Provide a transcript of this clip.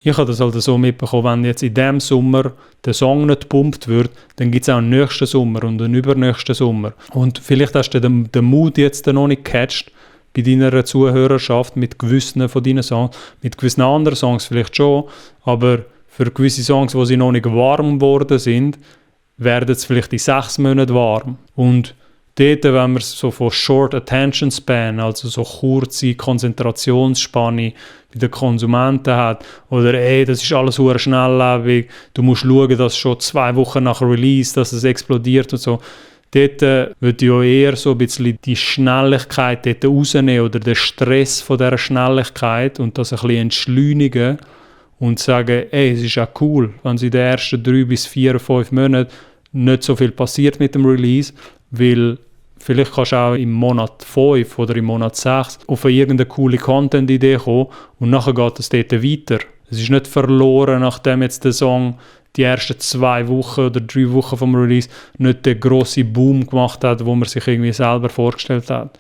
Ich habe das halt so mitbekommen, wenn jetzt in diesem Sommer der Song nicht gepumpt wird, dann gibt es auch einen nächsten Sommer und einen übernächsten Sommer. Und vielleicht hast du den Mut jetzt noch nicht gecatcht bei deiner Zuhörerschaft mit gewissen von deinen Songs, mit gewissen anderen Songs vielleicht schon, aber für gewisse Songs, wo sie noch nicht warm geworden sind, werden es vielleicht in 6 Monaten warm. Und dort, wenn man so von Short Attention Span, also so kurze Konzentrationsspanne bei den Konsumenten hat, oder das ist alles sehr schnelllebig, du musst schauen, dass schon 2 Wochen nach Release, dass es explodiert und so. Dort würde ich auch eher so ein bisschen die Schnelligkeit dort rausnehmen oder den Stress von dieser Schnelligkeit und das ein bisschen entschleunigen und sagen, es ist auch cool, wenn es in den ersten 3 bis 4, 5 Monaten nicht so viel passiert mit dem Release, weil vielleicht kannst du auch im Monat 5 oder im Monat 6 auf irgendeine coole Content-Idee kommen und nachher geht es dort weiter. Es ist nicht verloren, nachdem jetzt der Song die ersten 2 Wochen oder 3 Wochen vom Release nicht den grossen Boom gemacht hat, wo man sich irgendwie selber vorgestellt hat.